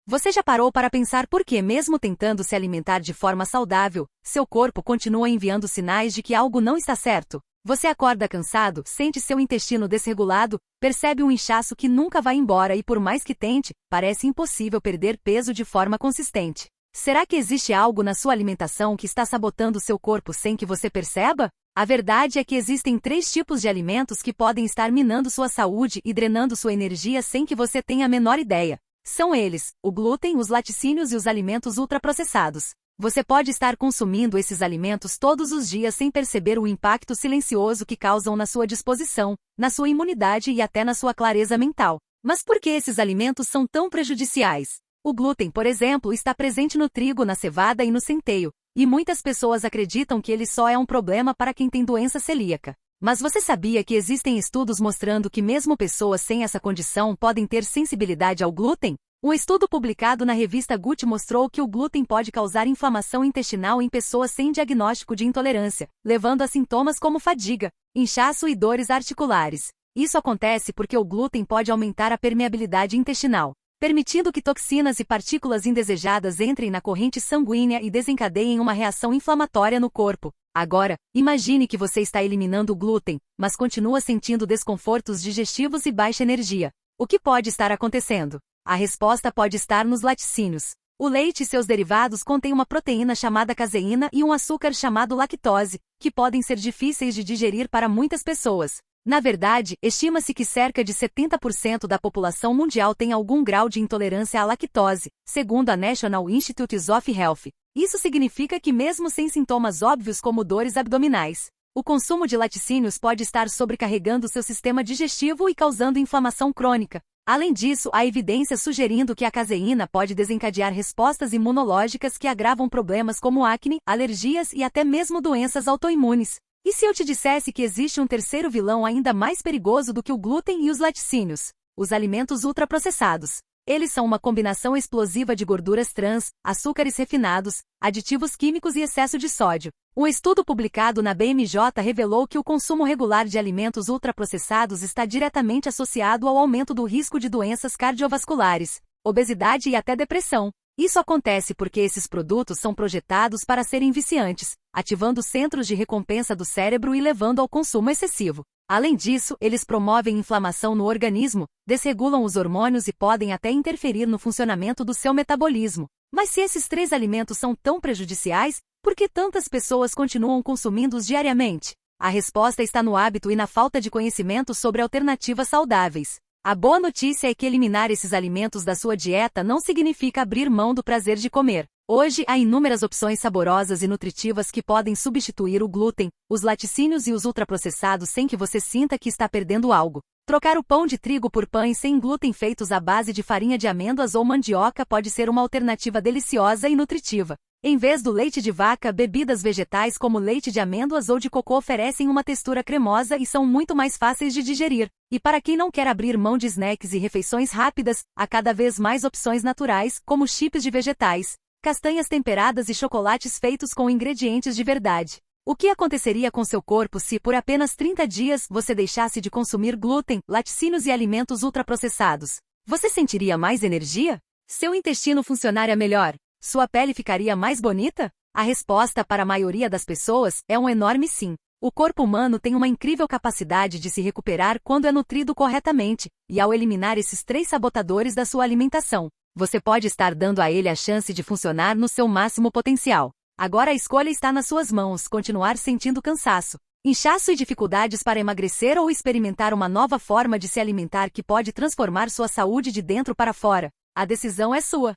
Você já parou para pensar por que, mesmo tentando se alimentar de forma saudável, seu corpo continua enviando sinais de que algo não está certo? Você acorda cansado, sente seu intestino desregulado, percebe um inchaço que nunca vai embora e, por mais que tente, parece impossível perder peso de forma consistente. Será que existe algo na sua alimentação que está sabotando seu corpo sem que você perceba? A verdade é que existem 3 tipos de alimentos que podem estar minando sua saúde e drenando sua energia sem que você tenha a menor ideia. São eles: o glúten, os laticínios e os alimentos ultraprocessados. Você pode estar consumindo esses alimentos todos os dias sem perceber o impacto silencioso que causam na sua disposição, na sua imunidade e até na sua clareza mental. Mas por que esses alimentos são tão prejudiciais? O glúten, por exemplo, está presente no trigo, na cevada e no centeio, e muitas pessoas acreditam que ele só é um problema para quem tem doença celíaca. Mas você sabia que existem estudos mostrando que mesmo pessoas sem essa condição podem ter sensibilidade ao glúten? Um estudo publicado na revista Gut mostrou que o glúten pode causar inflamação intestinal em pessoas sem diagnóstico de intolerância, levando a sintomas como fadiga, inchaço e dores articulares. Isso acontece porque o glúten pode aumentar a permeabilidade intestinal, permitindo que toxinas e partículas indesejadas entrem na corrente sanguínea e desencadeiem uma reação inflamatória no corpo. Agora, imagine que você está eliminando o glúten, mas continua sentindo desconfortos digestivos e baixa energia. O que pode estar acontecendo? A resposta pode estar nos laticínios. O leite e seus derivados contêm uma proteína chamada caseína e um açúcar chamado lactose, que podem ser difíceis de digerir para muitas pessoas. Na verdade, estima-se que cerca de 70% da população mundial tem algum grau de intolerância à lactose, segundo a National Institutes of Health. Isso significa que mesmo sem sintomas óbvios como dores abdominais, o consumo de laticínios pode estar sobrecarregando seu sistema digestivo e causando inflamação crônica. Além disso, há evidências sugerindo que a caseína pode desencadear respostas imunológicas que agravam problemas como acne, alergias e até mesmo doenças autoimunes. E se eu te dissesse que existe um terceiro vilão ainda mais perigoso do que o glúten e os laticínios? Os alimentos ultraprocessados. Eles são uma combinação explosiva de gorduras trans, açúcares refinados, aditivos químicos e excesso de sódio. Um estudo publicado na BMJ revelou que o consumo regular de alimentos ultraprocessados está diretamente associado ao aumento do risco de doenças cardiovasculares, obesidade e até depressão. Isso acontece porque esses produtos são projetados para serem viciantes, ativando centros de recompensa do cérebro e levando ao consumo excessivo. Além disso, eles promovem inflamação no organismo, desregulam os hormônios e podem até interferir no funcionamento do seu metabolismo. Mas se esses 3 alimentos são tão prejudiciais, por que tantas pessoas continuam consumindo-os diariamente? A resposta está no hábito e na falta de conhecimento sobre alternativas saudáveis. A boa notícia é que eliminar esses alimentos da sua dieta não significa abrir mão do prazer de comer. Hoje há inúmeras opções saborosas e nutritivas que podem substituir o glúten, os laticínios e os ultraprocessados sem que você sinta que está perdendo algo. Trocar o pão de trigo por pães sem glúten feitos à base de farinha de amêndoas ou mandioca pode ser uma alternativa deliciosa e nutritiva. Em vez do leite de vaca, bebidas vegetais como leite de amêndoas ou de cocô oferecem uma textura cremosa e são muito mais fáceis de digerir. E para quem não quer abrir mão de snacks e refeições rápidas, há cada vez mais opções naturais, como chips de vegetais, castanhas temperadas e chocolates feitos com ingredientes de verdade. O que aconteceria com seu corpo se, por apenas 30 dias, você deixasse de consumir glúten, laticínios e alimentos ultraprocessados? Você sentiria mais energia? Seu intestino funcionaria melhor? Sua pele ficaria mais bonita? A resposta para a maioria das pessoas é um enorme sim. O corpo humano tem uma incrível capacidade de se recuperar quando é nutrido corretamente, e ao eliminar esses 3 sabotadores da sua alimentação, você pode estar dando a ele a chance de funcionar no seu máximo potencial. Agora a escolha está nas suas mãos: continuar sentindo cansaço, inchaço e dificuldades para emagrecer ou experimentar uma nova forma de se alimentar que pode transformar sua saúde de dentro para fora. A decisão é sua.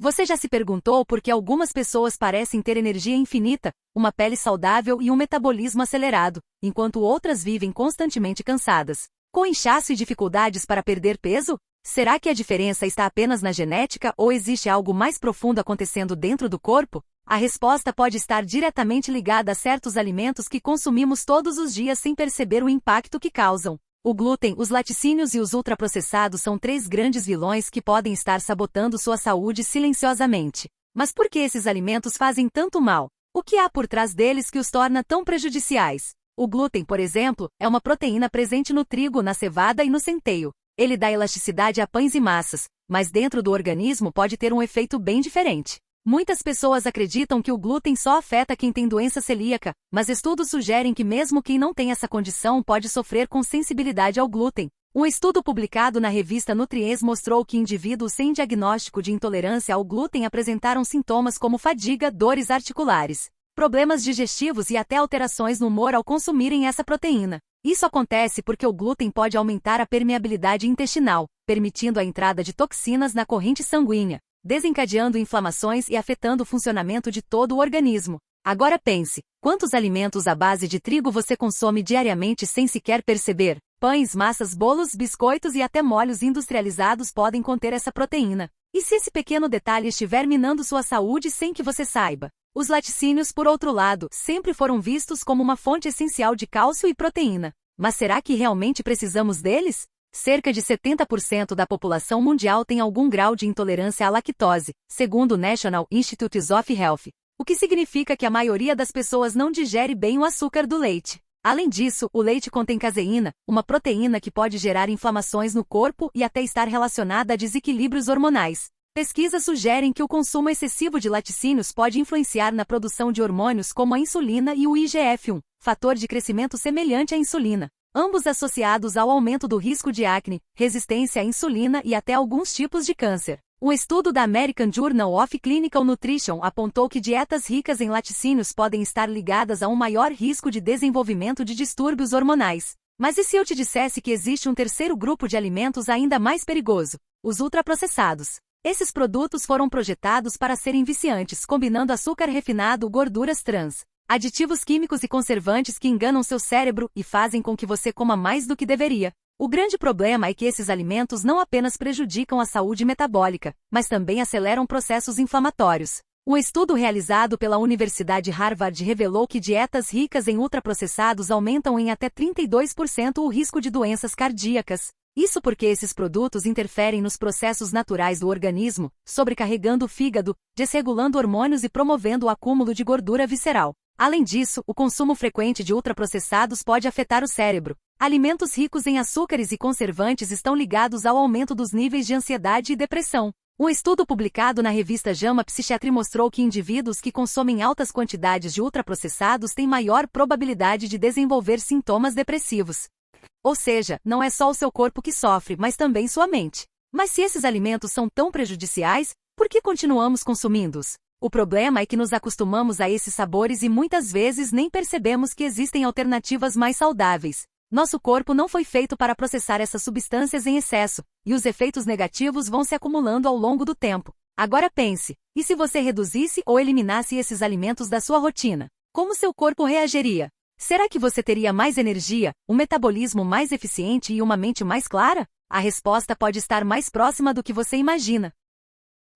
Você já se perguntou por que algumas pessoas parecem ter energia infinita, uma pele saudável e um metabolismo acelerado, enquanto outras vivem constantemente cansadas, com inchaço e dificuldades para perder peso? Será que a diferença está apenas na genética ou existe algo mais profundo acontecendo dentro do corpo? A resposta pode estar diretamente ligada a certos alimentos que consumimos todos os dias sem perceber o impacto que causam. O glúten, os laticínios e os ultraprocessados são 3 grandes vilões que podem estar sabotando sua saúde silenciosamente. Mas por que esses alimentos fazem tanto mal? O que há por trás deles que os torna tão prejudiciais? O glúten, por exemplo, é uma proteína presente no trigo, na cevada e no centeio. Ele dá elasticidade a pães e massas, mas dentro do organismo pode ter um efeito bem diferente. Muitas pessoas acreditam que o glúten só afeta quem tem doença celíaca, mas estudos sugerem que mesmo quem não tem essa condição pode sofrer com sensibilidade ao glúten. Um estudo publicado na revista Nutrients mostrou que indivíduos sem diagnóstico de intolerância ao glúten apresentaram sintomas como fadiga, dores articulares, problemas digestivos e até alterações no humor ao consumirem essa proteína. Isso acontece porque o glúten pode aumentar a permeabilidade intestinal, permitindo a entrada de toxinas na corrente sanguínea, desencadeando inflamações e afetando o funcionamento de todo o organismo. Agora pense, quantos alimentos à base de trigo você consome diariamente sem sequer perceber? Pães, massas, bolos, biscoitos e até molhos industrializados podem conter essa proteína. E se esse pequeno detalhe estiver minando sua saúde sem que você saiba? Os laticínios, por outro lado, sempre foram vistos como uma fonte essencial de cálcio e proteína. Mas será que realmente precisamos deles? Cerca de 70% da população mundial tem algum grau de intolerância à lactose, segundo o National Institutes of Health, o que significa que a maioria das pessoas não digere bem o açúcar do leite. Além disso, o leite contém caseína, uma proteína que pode gerar inflamações no corpo e até estar relacionada a desequilíbrios hormonais. Pesquisas sugerem que o consumo excessivo de laticínios pode influenciar na produção de hormônios como a insulina e o IGF-1, fator de crescimento semelhante à insulina, ambos associados ao aumento do risco de acne, resistência à insulina e até alguns tipos de câncer. Um estudo da American Journal of Clinical Nutrition apontou que dietas ricas em laticínios podem estar ligadas a um maior risco de desenvolvimento de distúrbios hormonais. Mas e se eu te dissesse que existe um terceiro grupo de alimentos ainda mais perigoso? Os ultraprocessados. Esses produtos foram projetados para serem viciantes, combinando açúcar refinado, gorduras trans, aditivos químicos e conservantes que enganam seu cérebro e fazem com que você coma mais do que deveria. O grande problema é que esses alimentos não apenas prejudicam a saúde metabólica, mas também aceleram processos inflamatórios. Um estudo realizado pela Universidade Harvard revelou que dietas ricas em ultraprocessados aumentam em até 32% o risco de doenças cardíacas. Isso porque esses produtos interferem nos processos naturais do organismo, sobrecarregando o fígado, desregulando hormônios e promovendo o acúmulo de gordura visceral. Além disso, o consumo frequente de ultraprocessados pode afetar o cérebro. Alimentos ricos em açúcares e conservantes estão ligados ao aumento dos níveis de ansiedade e depressão. Um estudo publicado na revista JAMA Psychiatry mostrou que indivíduos que consomem altas quantidades de ultraprocessados têm maior probabilidade de desenvolver sintomas depressivos. Ou seja, não é só o seu corpo que sofre, mas também sua mente. Mas se esses alimentos são tão prejudiciais, por que continuamos consumindo-os? O problema é que nos acostumamos a esses sabores e muitas vezes nem percebemos que existem alternativas mais saudáveis. Nosso corpo não foi feito para processar essas substâncias em excesso, e os efeitos negativos vão se acumulando ao longo do tempo. Agora pense, e se você reduzisse ou eliminasse esses alimentos da sua rotina? Como seu corpo reagiria? Será que você teria mais energia, um metabolismo mais eficiente e uma mente mais clara? A resposta pode estar mais próxima do que você imagina.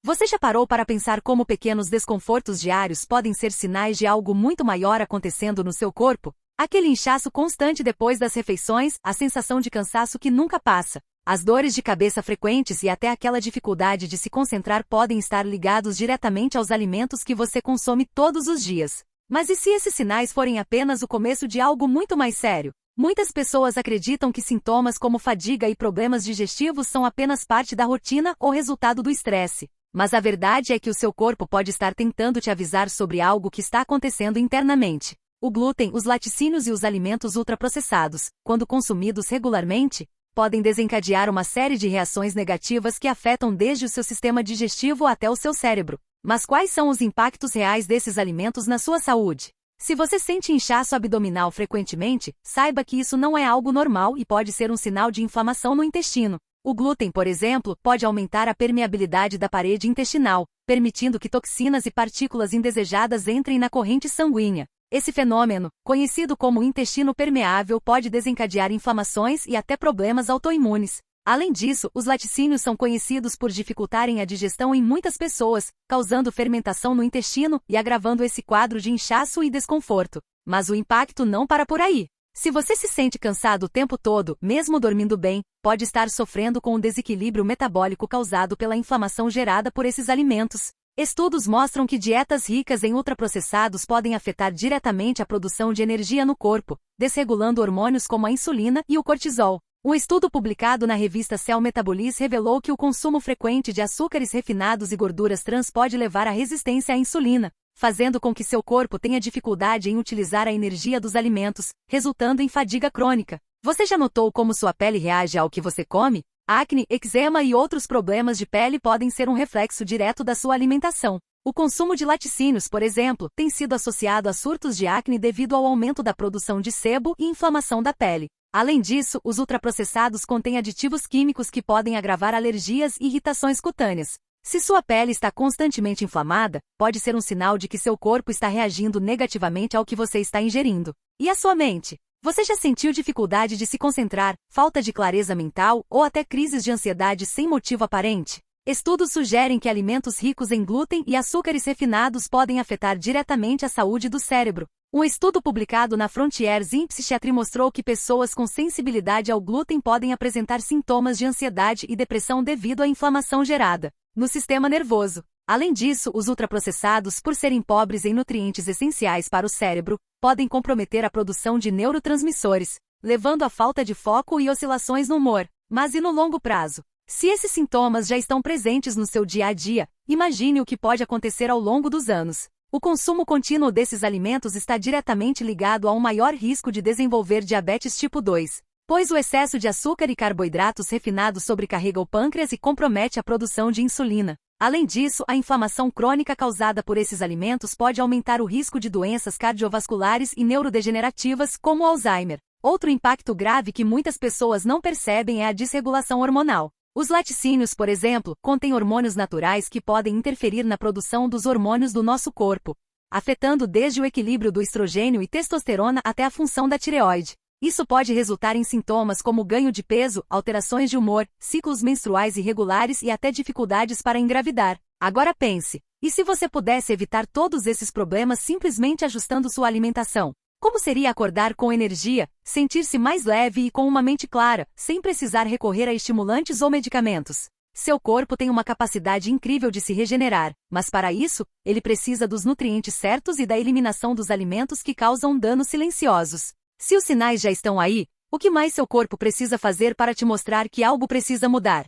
Você já parou para pensar como pequenos desconfortos diários podem ser sinais de algo muito maior acontecendo no seu corpo? Aquele inchaço constante depois das refeições, a sensação de cansaço que nunca passa, as dores de cabeça frequentes e até aquela dificuldade de se concentrar podem estar ligados diretamente aos alimentos que você consome todos os dias. Mas e se esses sinais forem apenas o começo de algo muito mais sério? Muitas pessoas acreditam que sintomas como fadiga e problemas digestivos são apenas parte da rotina ou resultado do estresse. Mas a verdade é que o seu corpo pode estar tentando te avisar sobre algo que está acontecendo internamente. O glúten, os laticínios e os alimentos ultraprocessados, quando consumidos regularmente, podem desencadear uma série de reações negativas que afetam desde o seu sistema digestivo até o seu cérebro. Mas quais são os impactos reais desses alimentos na sua saúde? Se você sente inchaço abdominal frequentemente, saiba que isso não é algo normal e pode ser um sinal de inflamação no intestino. O glúten, por exemplo, pode aumentar a permeabilidade da parede intestinal, permitindo que toxinas e partículas indesejadas entrem na corrente sanguínea. Esse fenômeno, conhecido como intestino permeável, pode desencadear inflamações e até problemas autoimunes. Além disso, os laticínios são conhecidos por dificultarem a digestão em muitas pessoas, causando fermentação no intestino e agravando esse quadro de inchaço e desconforto. Mas o impacto não para por aí. Se você se sente cansado o tempo todo, mesmo dormindo bem, pode estar sofrendo com o desequilíbrio metabólico causado pela inflamação gerada por esses alimentos. Estudos mostram que dietas ricas em ultraprocessados podem afetar diretamente a produção de energia no corpo, desregulando hormônios como a insulina e o cortisol. Um estudo publicado na revista Cell Metabolism revelou que o consumo frequente de açúcares refinados e gorduras trans pode levar à resistência à insulina, fazendo com que seu corpo tenha dificuldade em utilizar a energia dos alimentos, resultando em fadiga crônica. Você já notou como sua pele reage ao que você come? Acne, eczema e outros problemas de pele podem ser um reflexo direto da sua alimentação. O consumo de laticínios, por exemplo, tem sido associado a surtos de acne devido ao aumento da produção de sebo e inflamação da pele. Além disso, os ultraprocessados contêm aditivos químicos que podem agravar alergias e irritações cutâneas. Se sua pele está constantemente inflamada, pode ser um sinal de que seu corpo está reagindo negativamente ao que você está ingerindo. E a sua mente? Você já sentiu dificuldade de se concentrar, falta de clareza mental ou até crises de ansiedade sem motivo aparente? Estudos sugerem que alimentos ricos em glúten e açúcares refinados podem afetar diretamente a saúde do cérebro. Um estudo publicado na Frontiers in Psychiatry mostrou que pessoas com sensibilidade ao glúten podem apresentar sintomas de ansiedade e depressão devido à inflamação gerada no sistema nervoso. Além disso, os ultraprocessados, por serem pobres em nutrientes essenciais para o cérebro, podem comprometer a produção de neurotransmissores, levando à falta de foco e oscilações no humor. Mas e no longo prazo? Se esses sintomas já estão presentes no seu dia a dia, imagine o que pode acontecer ao longo dos anos. O consumo contínuo desses alimentos está diretamente ligado a um maior risco de desenvolver diabetes tipo 2, pois o excesso de açúcar e carboidratos refinados sobrecarrega o pâncreas e compromete a produção de insulina. Além disso, a inflamação crônica causada por esses alimentos pode aumentar o risco de doenças cardiovasculares e neurodegenerativas, como o Alzheimer. Outro impacto grave que muitas pessoas não percebem é a desregulação hormonal. Os laticínios, por exemplo, contêm hormônios naturais que podem interferir na produção dos hormônios do nosso corpo, afetando desde o equilíbrio do estrogênio e testosterona até a função da tireoide. Isso pode resultar em sintomas como ganho de peso, alterações de humor, ciclos menstruais irregulares e até dificuldades para engravidar. Agora pense, e se você pudesse evitar todos esses problemas simplesmente ajustando sua alimentação? Como seria acordar com energia, sentir-se mais leve e com uma mente clara, sem precisar recorrer a estimulantes ou medicamentos? Seu corpo tem uma capacidade incrível de se regenerar, mas para isso, ele precisa dos nutrientes certos e da eliminação dos alimentos que causam danos silenciosos. Se os sinais já estão aí, o que mais seu corpo precisa fazer para te mostrar que algo precisa mudar?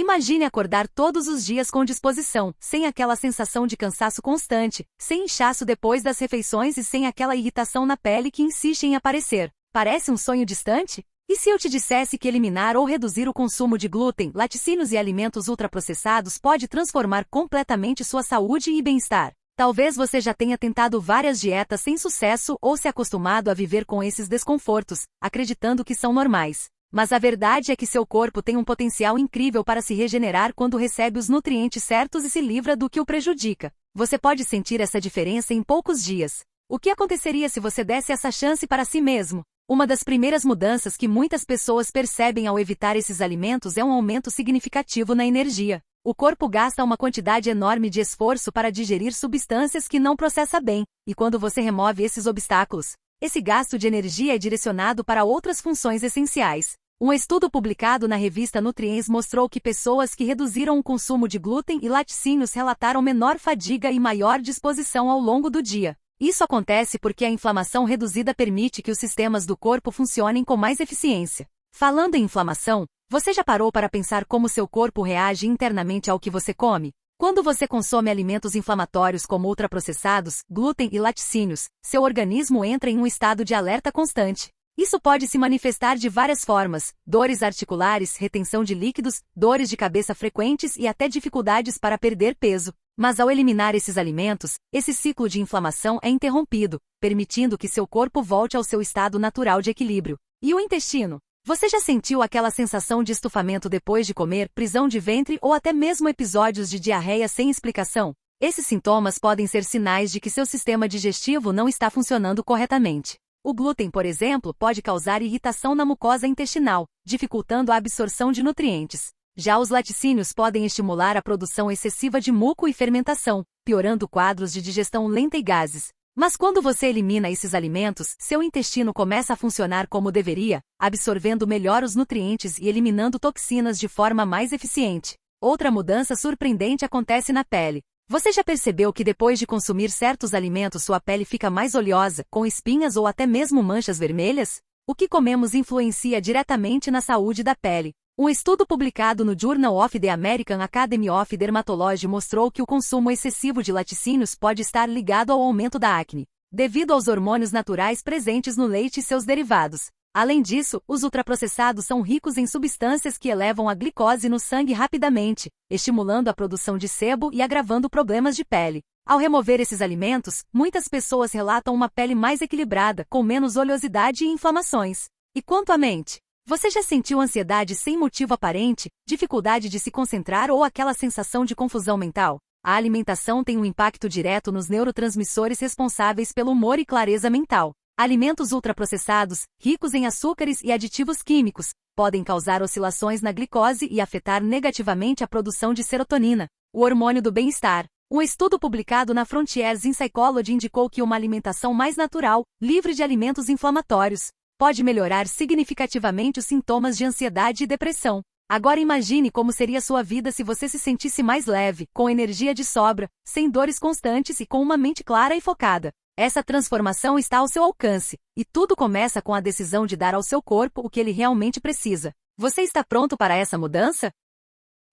Imagine acordar todos os dias com disposição, sem aquela sensação de cansaço constante, sem inchaço depois das refeições e sem aquela irritação na pele que insiste em aparecer. Parece um sonho distante? E se eu te dissesse que eliminar ou reduzir o consumo de glúten, laticínios e alimentos ultraprocessados pode transformar completamente sua saúde e bem-estar? Talvez você já tenha tentado várias dietas sem sucesso ou se acostumado a viver com esses desconfortos, acreditando que são normais. Mas a verdade é que seu corpo tem um potencial incrível para se regenerar quando recebe os nutrientes certos e se livra do que o prejudica. Você pode sentir essa diferença em poucos dias. O que aconteceria se você desse essa chance para si mesmo? Uma das primeiras mudanças que muitas pessoas percebem ao evitar esses alimentos é um aumento significativo na energia. O corpo gasta uma quantidade enorme de esforço para digerir substâncias que não processa bem, e quando você remove esses obstáculos, esse gasto de energia é direcionado para outras funções essenciais. Um estudo publicado na revista Nutrients mostrou que pessoas que reduziram o consumo de glúten e laticínios relataram menor fadiga e maior disposição ao longo do dia. Isso acontece porque a inflamação reduzida permite que os sistemas do corpo funcionem com mais eficiência. Falando em inflamação, você já parou para pensar como seu corpo reage internamente ao que você come? Quando você consome alimentos inflamatórios como ultraprocessados, glúten e laticínios, seu organismo entra em um estado de alerta constante. Isso pode se manifestar de várias formas: dores articulares, retenção de líquidos, dores de cabeça frequentes e até dificuldades para perder peso. Mas ao eliminar esses alimentos, esse ciclo de inflamação é interrompido, permitindo que seu corpo volte ao seu estado natural de equilíbrio. E o intestino? Você já sentiu aquela sensação de estufamento depois de comer, prisão de ventre ou até mesmo episódios de diarreia sem explicação? Esses sintomas podem ser sinais de que seu sistema digestivo não está funcionando corretamente. O glúten, por exemplo, pode causar irritação na mucosa intestinal, dificultando a absorção de nutrientes. Já os laticínios podem estimular a produção excessiva de muco e fermentação, piorando quadros de digestão lenta e gases. Mas quando você elimina esses alimentos, seu intestino começa a funcionar como deveria, absorvendo melhor os nutrientes e eliminando toxinas de forma mais eficiente. Outra mudança surpreendente acontece na pele. Você já percebeu que depois de consumir certos alimentos sua pele fica mais oleosa, com espinhas ou até mesmo manchas vermelhas? O que comemos influencia diretamente na saúde da pele. Um estudo publicado no Journal of the American Academy of Dermatology mostrou que o consumo excessivo de laticínios pode estar ligado ao aumento da acne, devido aos hormônios naturais presentes no leite e seus derivados. Além disso, os ultraprocessados são ricos em substâncias que elevam a glicose no sangue rapidamente, estimulando a produção de sebo e agravando problemas de pele. Ao remover esses alimentos, muitas pessoas relatam uma pele mais equilibrada, com menos oleosidade e inflamações. E quanto à mente? Você já sentiu ansiedade sem motivo aparente, dificuldade de se concentrar ou aquela sensação de confusão mental? A alimentação tem um impacto direto nos neurotransmissores responsáveis pelo humor e clareza mental. Alimentos ultraprocessados, ricos em açúcares e aditivos químicos, podem causar oscilações na glicose e afetar negativamente a produção de serotonina, o hormônio do bem-estar. Um estudo publicado na Frontiers in Psychology indicou que uma alimentação mais natural, livre de alimentos inflamatórios, pode melhorar significativamente os sintomas de ansiedade e depressão. Agora imagine como seria sua vida se você se sentisse mais leve, com energia de sobra, sem dores constantes e com uma mente clara e focada. Essa transformação está ao seu alcance, e tudo começa com a decisão de dar ao seu corpo o que ele realmente precisa. Você está pronto para essa mudança?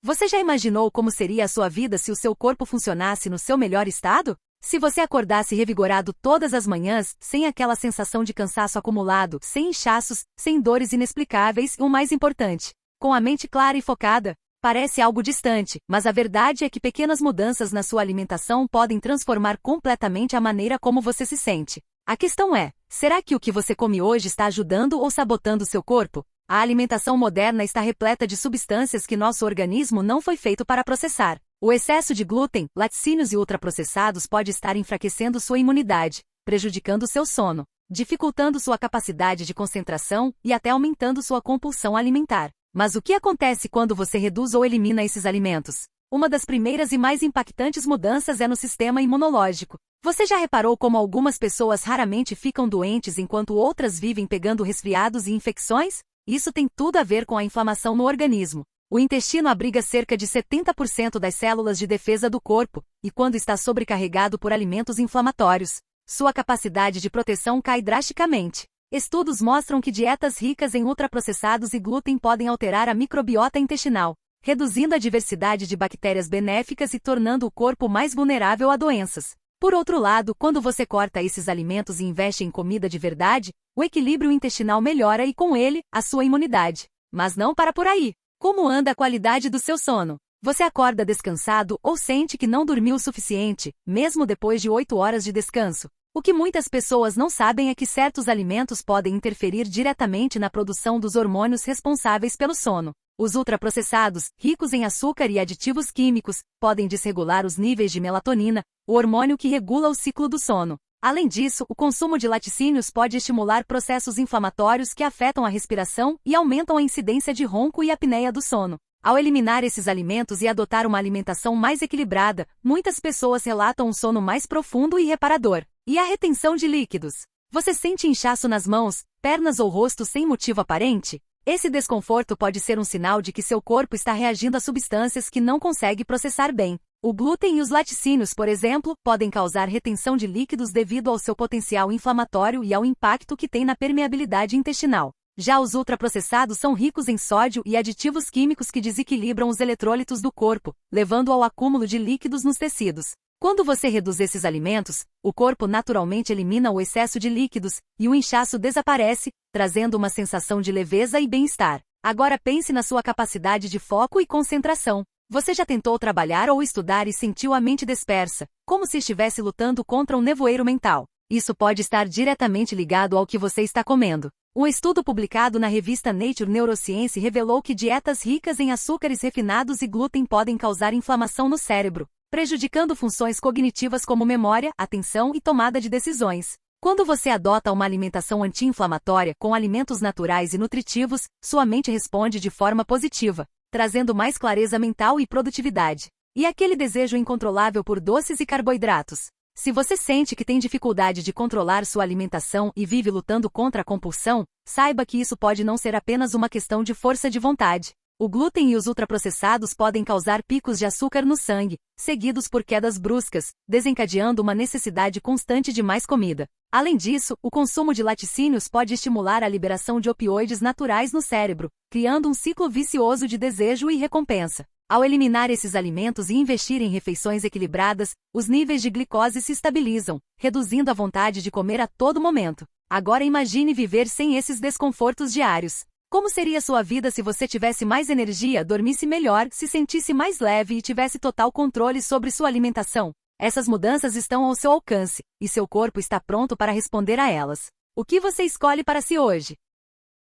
Você já imaginou como seria a sua vida se o seu corpo funcionasse no seu melhor estado? Se você acordasse revigorado todas as manhãs, sem aquela sensação de cansaço acumulado, sem inchaços, sem dores inexplicáveis e o mais importante, com a mente clara e focada? Parece algo distante, mas a verdade é que pequenas mudanças na sua alimentação podem transformar completamente a maneira como você se sente. A questão é, será que o que você come hoje está ajudando ou sabotando seu corpo? A alimentação moderna está repleta de substâncias que nosso organismo não foi feito para processar. O excesso de glúten, laticínios e ultraprocessados pode estar enfraquecendo sua imunidade, prejudicando seu sono, dificultando sua capacidade de concentração e até aumentando sua compulsão alimentar. Mas o que acontece quando você reduz ou elimina esses alimentos? Uma das primeiras e mais impactantes mudanças é no sistema imunológico. Você já reparou como algumas pessoas raramente ficam doentes enquanto outras vivem pegando resfriados e infecções? Isso tem tudo a ver com a inflamação no organismo. O intestino abriga cerca de 70% das células de defesa do corpo, e quando está sobrecarregado por alimentos inflamatórios, sua capacidade de proteção cai drasticamente. Estudos mostram que dietas ricas em ultraprocessados e glúten podem alterar a microbiota intestinal, reduzindo a diversidade de bactérias benéficas e tornando o corpo mais vulnerável a doenças. Por outro lado, quando você corta esses alimentos e investe em comida de verdade, o equilíbrio intestinal melhora e, com ele, a sua imunidade. Mas não para por aí. Como anda a qualidade do seu sono? Você acorda descansado ou sente que não dormiu o suficiente, mesmo depois de 8 horas de descanso? O que muitas pessoas não sabem é que certos alimentos podem interferir diretamente na produção dos hormônios responsáveis pelo sono. Os ultraprocessados, ricos em açúcar e aditivos químicos, podem desregular os níveis de melatonina, o hormônio que regula o ciclo do sono. Além disso, o consumo de laticínios pode estimular processos inflamatórios que afetam a respiração e aumentam a incidência de ronco e apneia do sono. Ao eliminar esses alimentos e adotar uma alimentação mais equilibrada, muitas pessoas relatam um sono mais profundo e reparador. E a retenção de líquidos? Você sente inchaço nas mãos, pernas ou rosto sem motivo aparente? Esse desconforto pode ser um sinal de que seu corpo está reagindo a substâncias que não consegue processar bem. O glúten e os laticínios, por exemplo, podem causar retenção de líquidos devido ao seu potencial inflamatório e ao impacto que tem na permeabilidade intestinal. Já os ultraprocessados são ricos em sódio e aditivos químicos que desequilibram os eletrólitos do corpo, levando ao acúmulo de líquidos nos tecidos. Quando você reduz esses alimentos, o corpo naturalmente elimina o excesso de líquidos, e o inchaço desaparece, trazendo uma sensação de leveza e bem-estar. Agora pense na sua capacidade de foco e concentração. Você já tentou trabalhar ou estudar e sentiu a mente dispersa, como se estivesse lutando contra um nevoeiro mental? Isso pode estar diretamente ligado ao que você está comendo. Um estudo publicado na revista Nature Neuroscience revelou que dietas ricas em açúcares refinados e glúten podem causar inflamação no cérebro, prejudicando funções cognitivas como memória, atenção e tomada de decisões. Quando você adota uma alimentação anti-inflamatória com alimentos naturais e nutritivos, sua mente responde de forma positiva, trazendo mais clareza mental e produtividade. E aquele desejo incontrolável por doces e carboidratos? Se você sente que tem dificuldade de controlar sua alimentação e vive lutando contra a compulsão, saiba que isso pode não ser apenas uma questão de força de vontade. O glúten e os ultraprocessados podem causar picos de açúcar no sangue, seguidos por quedas bruscas, desencadeando uma necessidade constante de mais comida. Além disso, o consumo de laticínios pode estimular a liberação de opioides naturais no cérebro, criando um ciclo vicioso de desejo e recompensa. Ao eliminar esses alimentos e investir em refeições equilibradas, os níveis de glicose se estabilizam, reduzindo a vontade de comer a todo momento. Agora imagine viver sem esses desconfortos diários. Como seria sua vida se você tivesse mais energia, dormisse melhor, se sentisse mais leve e tivesse total controle sobre sua alimentação? Essas mudanças estão ao seu alcance, e seu corpo está pronto para responder a elas. O que você escolhe para si hoje?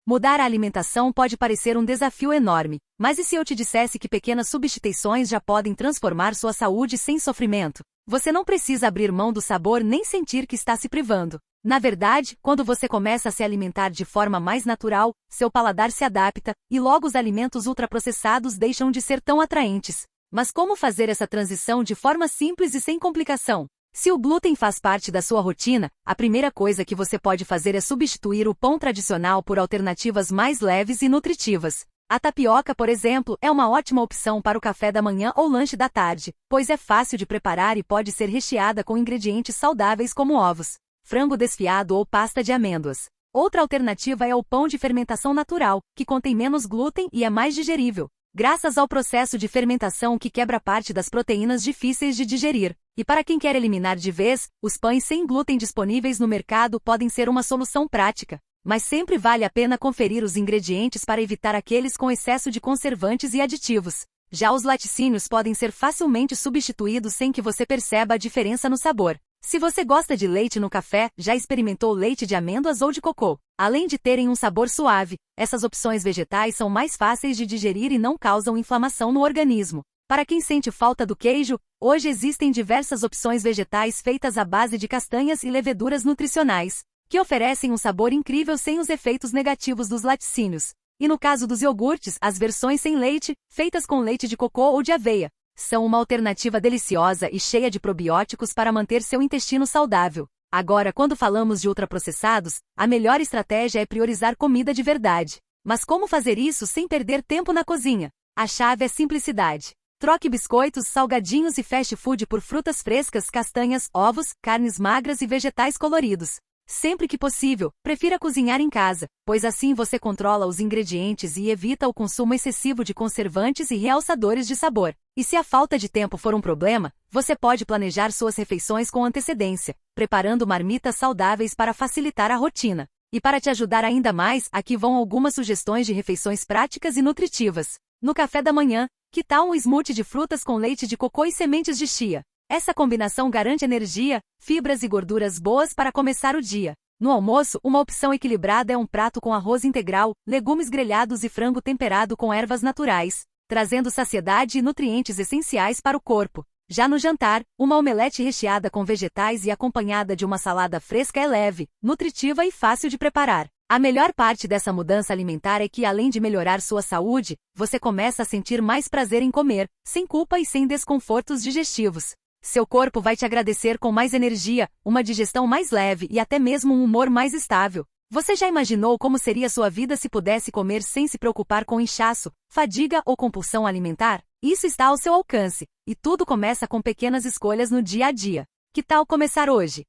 Mudar a alimentação pode parecer um desafio enorme, mas e se eu te dissesse que pequenas substituições já podem transformar sua saúde sem sofrimento? Você não precisa abrir mão do sabor nem sentir que está se privando. Na verdade, quando você começa a se alimentar de forma mais natural, seu paladar se adapta, e logo os alimentos ultraprocessados deixam de ser tão atraentes. Mas como fazer essa transição de forma simples e sem complicação? Se o glúten faz parte da sua rotina, a primeira coisa que você pode fazer é substituir o pão tradicional por alternativas mais leves e nutritivas. A tapioca, por exemplo, é uma ótima opção para o café da manhã ou lanche da tarde, pois é fácil de preparar e pode ser recheada com ingredientes saudáveis como ovos, frango desfiado ou pasta de amêndoas. Outra alternativa é o pão de fermentação natural, que contém menos glúten e é mais digerível, graças ao processo de fermentação que quebra parte das proteínas difíceis de digerir. E para quem quer eliminar de vez, os pães sem glúten disponíveis no mercado podem ser uma solução prática, mas sempre vale a pena conferir os ingredientes para evitar aqueles com excesso de conservantes e aditivos. Já os laticínios podem ser facilmente substituídos sem que você perceba a diferença no sabor. Se você gosta de leite no café, já experimentou leite de amêndoas ou de cocô? Além de terem um sabor suave, essas opções vegetais são mais fáceis de digerir e não causam inflamação no organismo. Para quem sente falta do queijo, hoje existem diversas opções vegetais feitas à base de castanhas e leveduras nutricionais, que oferecem um sabor incrível sem os efeitos negativos dos laticínios. E no caso dos iogurtes, as versões sem leite, feitas com leite de cocô ou de aveia, são uma alternativa deliciosa e cheia de probióticos para manter seu intestino saudável. Agora, quando falamos de ultraprocessados, a melhor estratégia é priorizar comida de verdade. Mas como fazer isso sem perder tempo na cozinha? A chave é simplicidade. Troque biscoitos, salgadinhos e fast food por frutas frescas, castanhas, ovos, carnes magras e vegetais coloridos. Sempre que possível, prefira cozinhar em casa, pois assim você controla os ingredientes e evita o consumo excessivo de conservantes e realçadores de sabor. E se a falta de tempo for um problema, você pode planejar suas refeições com antecedência, preparando marmitas saudáveis para facilitar a rotina. E para te ajudar ainda mais, aqui vão algumas sugestões de refeições práticas e nutritivas. No café da manhã, que tal um smoothie de frutas com leite de cocô e sementes de chia? Essa combinação garante energia, fibras e gorduras boas para começar o dia. No almoço, uma opção equilibrada é um prato com arroz integral, legumes grelhados e frango temperado com ervas naturais, trazendo saciedade e nutrientes essenciais para o corpo. Já no jantar, uma omelete recheada com vegetais e acompanhada de uma salada fresca é leve, nutritiva e fácil de preparar. A melhor parte dessa mudança alimentar é que, além de melhorar sua saúde, você começa a sentir mais prazer em comer, sem culpa e sem desconfortos digestivos. Seu corpo vai te agradecer com mais energia, uma digestão mais leve e até mesmo um humor mais estável. Você já imaginou como seria sua vida se pudesse comer sem se preocupar com inchaço, fadiga ou compulsão alimentar? Isso está ao seu alcance, e tudo começa com pequenas escolhas no dia a dia. Que tal começar hoje?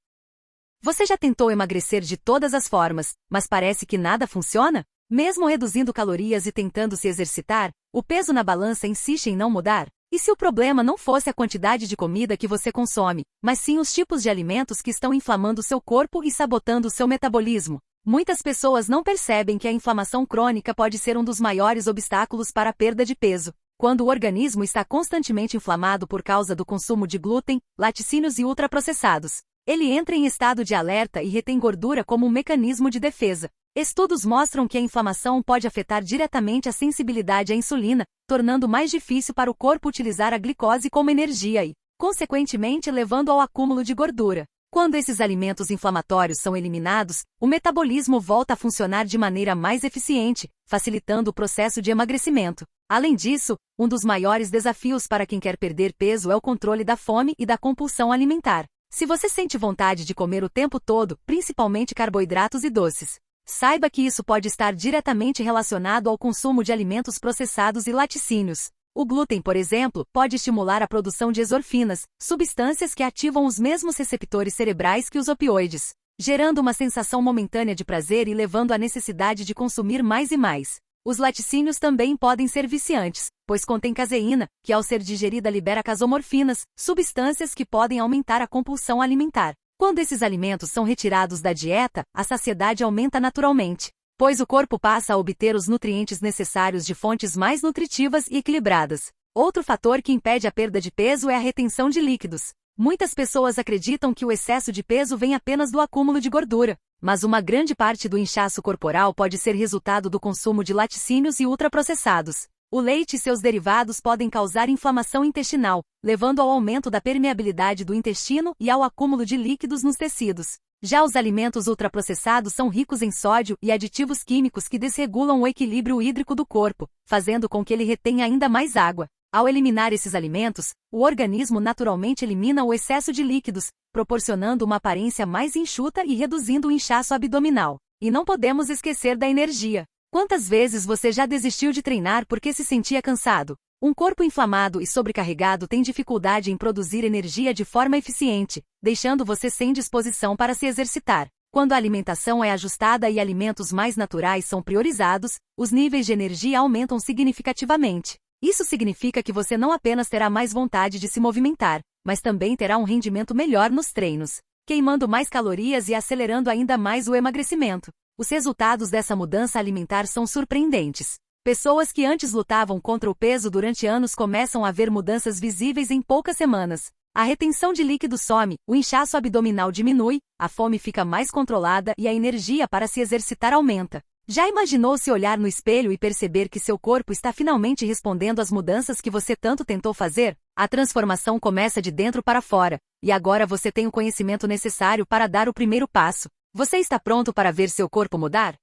Você já tentou emagrecer de todas as formas, mas parece que nada funciona? Mesmo reduzindo calorias e tentando se exercitar, o peso na balança insiste em não mudar? E se o problema não fosse a quantidade de comida que você consome, mas sim os tipos de alimentos que estão inflamando seu corpo e sabotando seu metabolismo? Muitas pessoas não percebem que a inflamação crônica pode ser um dos maiores obstáculos para a perda de peso. Quando o organismo está constantemente inflamado por causa do consumo de glúten, laticínios e ultraprocessados, ele entra em estado de alerta e retém gordura como um mecanismo de defesa. Estudos mostram que a inflamação pode afetar diretamente a sensibilidade à insulina, tornando mais difícil para o corpo utilizar a glicose como energia e, consequentemente, levando ao acúmulo de gordura. Quando esses alimentos inflamatórios são eliminados, o metabolismo volta a funcionar de maneira mais eficiente, facilitando o processo de emagrecimento. Além disso, um dos maiores desafios para quem quer perder peso é o controle da fome e da compulsão alimentar. Se você sente vontade de comer o tempo todo, principalmente carboidratos e doces, Saiba que isso pode estar diretamente relacionado ao consumo de alimentos processados e laticínios. O glúten, por exemplo, pode estimular a produção de endorfinas, substâncias que ativam os mesmos receptores cerebrais que os opioides, gerando uma sensação momentânea de prazer e levando à necessidade de consumir mais e mais. Os laticínios também podem ser viciantes, pois contêm caseína, que ao ser digerida libera casomorfinas, substâncias que podem aumentar a compulsão alimentar. Quando esses alimentos são retirados da dieta, a saciedade aumenta naturalmente, pois o corpo passa a obter os nutrientes necessários de fontes mais nutritivas e equilibradas. Outro fator que impede a perda de peso é a retenção de líquidos. Muitas pessoas acreditam que o excesso de peso vem apenas do acúmulo de gordura, mas uma grande parte do inchaço corporal pode ser resultado do consumo de laticínios e ultraprocessados. O leite e seus derivados podem causar inflamação intestinal, levando ao aumento da permeabilidade do intestino e ao acúmulo de líquidos nos tecidos. Já os alimentos ultraprocessados são ricos em sódio e aditivos químicos que desregulam o equilíbrio hídrico do corpo, fazendo com que ele retenha ainda mais água. Ao eliminar esses alimentos, o organismo naturalmente elimina o excesso de líquidos, proporcionando uma aparência mais enxuta e reduzindo o inchaço abdominal. E não podemos esquecer da energia. Quantas vezes você já desistiu de treinar porque se sentia cansado? Um corpo inflamado e sobrecarregado tem dificuldade em produzir energia de forma eficiente, deixando você sem disposição para se exercitar. Quando a alimentação é ajustada e alimentos mais naturais são priorizados, os níveis de energia aumentam significativamente. Isso significa que você não apenas terá mais vontade de se movimentar, mas também terá um rendimento melhor nos treinos, queimando mais calorias e acelerando ainda mais o emagrecimento. Os resultados dessa mudança alimentar são surpreendentes. Pessoas que antes lutavam contra o peso durante anos começam a ver mudanças visíveis em poucas semanas. A retenção de líquido some, o inchaço abdominal diminui, a fome fica mais controlada e a energia para se exercitar aumenta. Já imaginou se olhar no espelho e perceber que seu corpo está finalmente respondendo às mudanças que você tanto tentou fazer? A transformação começa de dentro para fora, e agora você tem o conhecimento necessário para dar o primeiro passo. Você está pronto para ver seu corpo mudar?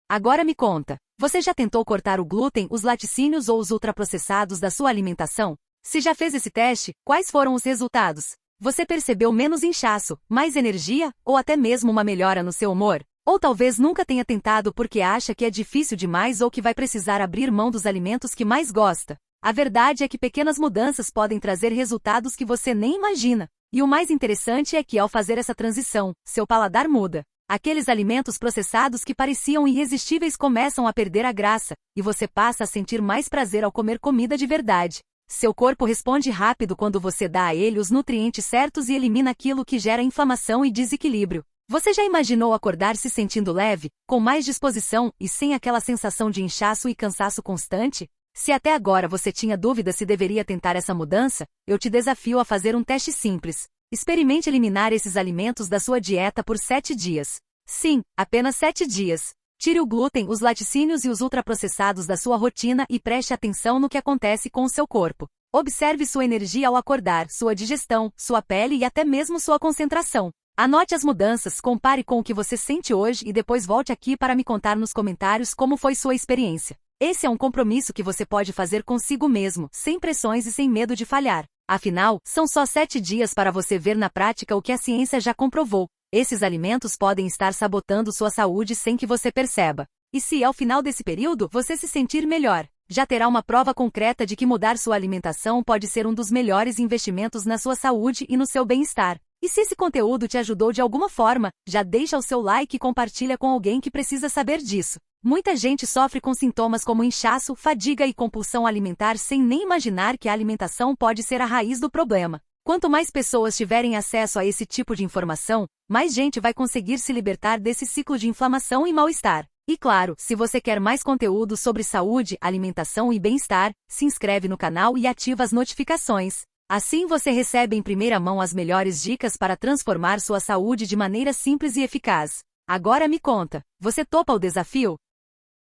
Agora me conta, você já tentou cortar o glúten, os laticínios ou os ultraprocessados da sua alimentação? Se já fez esse teste, quais foram os resultados? Você percebeu menos inchaço, mais energia, ou até mesmo uma melhora no seu humor? Ou talvez nunca tenha tentado porque acha que é difícil demais ou que vai precisar abrir mão dos alimentos que mais gosta. A verdade é que pequenas mudanças podem trazer resultados que você nem imagina. E o mais interessante é que ao fazer essa transição, seu paladar muda. Aqueles alimentos processados que pareciam irresistíveis começam a perder a graça, e você passa a sentir mais prazer ao comer comida de verdade. Seu corpo responde rápido quando você dá a ele os nutrientes certos e elimina aquilo que gera inflamação e desequilíbrio. Você já imaginou acordar se sentindo leve, com mais disposição e sem aquela sensação de inchaço e cansaço constante? Se até agora você tinha dúvida se deveria tentar essa mudança, eu te desafio a fazer um teste simples. Experimente eliminar esses alimentos da sua dieta por 7 dias. Sim, apenas 7 dias. Tire o glúten, os laticínios e os ultraprocessados da sua rotina e preste atenção no que acontece com o seu corpo. Observe sua energia ao acordar, sua digestão, sua pele e até mesmo sua concentração. Anote as mudanças, compare com o que você sente hoje e depois volte aqui para me contar nos comentários como foi sua experiência. Esse é um compromisso que você pode fazer consigo mesmo, sem pressões e sem medo de falhar. Afinal, são só 7 dias para você ver na prática o que a ciência já comprovou. Esses alimentos podem estar sabotando sua saúde sem que você perceba. E se, ao final desse período, você se sentir melhor, já terá uma prova concreta de que mudar sua alimentação pode ser um dos melhores investimentos na sua saúde e no seu bem-estar. E se esse conteúdo te ajudou de alguma forma, já deixa o seu like e compartilha com alguém que precisa saber disso. Muita gente sofre com sintomas como inchaço, fadiga e compulsão alimentar sem nem imaginar que a alimentação pode ser a raiz do problema. Quanto mais pessoas tiverem acesso a esse tipo de informação, mais gente vai conseguir se libertar desse ciclo de inflamação e mal-estar. E claro, se você quer mais conteúdo sobre saúde, alimentação e bem-estar, se inscreve no canal e ativa as notificações. Assim você recebe em primeira mão as melhores dicas para transformar sua saúde de maneira simples e eficaz. Agora me conta, você topa o desafio?